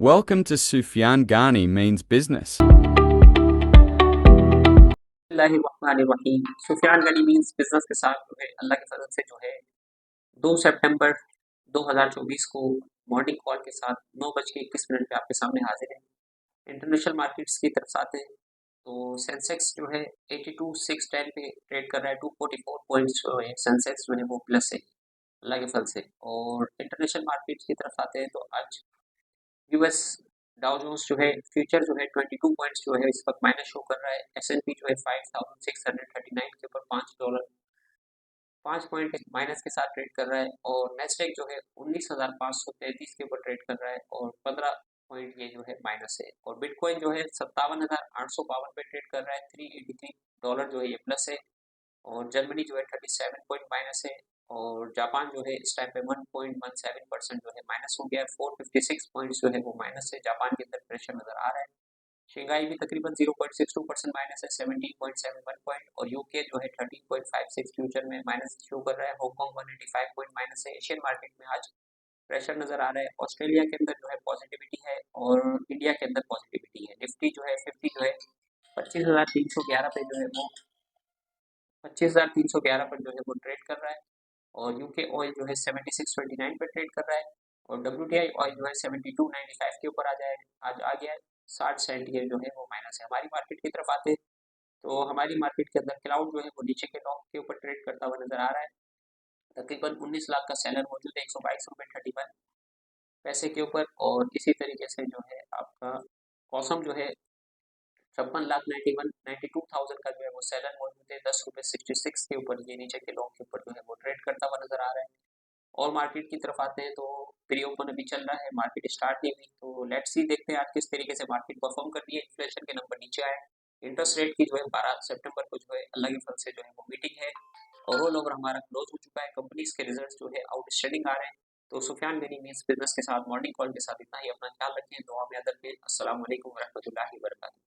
Welcome to Sufyan Ghani Means Business. बिस्मिल्लाहिर्रहमानिर्रहीम। Sufiyan Ghani means business के साथ जो है अल्लाह के फजल से जो है 2 सितंबर 2024 को मॉर्निंग कॉल के साथ 9:21 पे आपके सामने हाजिर है। इंटरनेशनल मार्केट्स की तरफ आते हैं तो सेंसेक्स जो है 82,610 पे ट्रेड कर रहा है। 244 पॉइंट्स जो है सेंसेक्स जो है वो प्लस है अल्लाह के फजल से। और इंटरनेशनल मार्केट्स की तरफ आते हैं तो आज यूएस डाउ जोन्स जो है फ्यूचर जो है 22 पॉइंट्स जो है इस वक्त माइनस शो कर रहा है। एसएनपी जो है 5639 के ऊपर $5 पॉइंट माइनस के साथ ट्रेड कर रहा है। और नेस्डेक जो है 19,533 के ऊपर ट्रेड कर रहा है और 15 पॉइंट ये जो है माइनस है। और बिटकॉइन जो है 57,852 पे ट्रेड कर रहा है। $383 जो है ये प्लस है। और जर्मनी जो है 37 पॉइंट माइनस है। और जापान जो है इस टाइम पे 1.17% जो है माइनस हो गया है। 456 पॉइंट्स जो है वो माइनस है। जापान के अंदर प्रेशर नजर आ रहा है। शंघाई भी तकरीबन 0.62% माइनस है, 17.71 पॉइंट। और यूके जो है 13.56 फ्यूचर में माइनस शो कर रहा है। हांगकांग 185 पॉइंट माइनस है। एशियन मार्केट में आज प्रेशर नजर आ रहा है। ऑस्ट्रेलिया के अंदर जो है पॉजिटिविटी है और इंडिया के अंदर पॉजिटिविटी है। निफ्टी जो है 50 जो है 25,311 पे जो है वो 25,311 पर जो है वो ट्रेड कर रहा है। और यूके ऑयल जो है 76.29 पर ट्रेड कर रहा है। और डब्ल्यूटीआई ऑयल जो है 72.95 के ऊपर आज आ गया है। 60 सेंट ये जो है वो माइनस है। हमारी मार्केट की तरफ आते हैं तो हमारी मार्केट के अंदर क्लाउड जो है वो नीचे के टॉप के ऊपर ट्रेड करता हुआ नजर आ रहा है। तकरीबन 19 लाख का सेलर मौजूद है 122 रुपये 31 पैसे के ऊपर। और इसी तरीके से जो है आपका कॉसम जो है 56,91,92,000 का जो है वो सेलर मौजूद है। $10.66 के ऊपर ये नीचे के लॉन्ग के ऊपर जो है वो ट्रेड करता हुआ नजर आ रहा है। और मार्केट की तरफ आते हैं तो प्री ओपन अभी चल रहा है, मार्केट स्टार्ट नहीं हुई। तो लेट्स सी देखते हैं आज किस तरीके से मार्केट परफॉर्म कर रही है। इन्फ्लेशन के नंबर नीचे आए। इंटरेस्ट रेट की जो है 12 सितंबर को जो है अल्लाह के फल से जो है वो मीटिंग है। और ऑल ओवर हमारा क्लोज हो चुका है। कंपनीज के रिजल्ट जो है आउटस्टैंडिंग आ रहे हैं। तो सुफियान गनी मीन्स बिजनेस के साथ मॉर्निंग कॉल के साथ इतना ही। अपना ख्याल रखें, दुआ में याद रखें। अस्सलाम वालेकुम रहमतुल्लाहि व बरकातहू।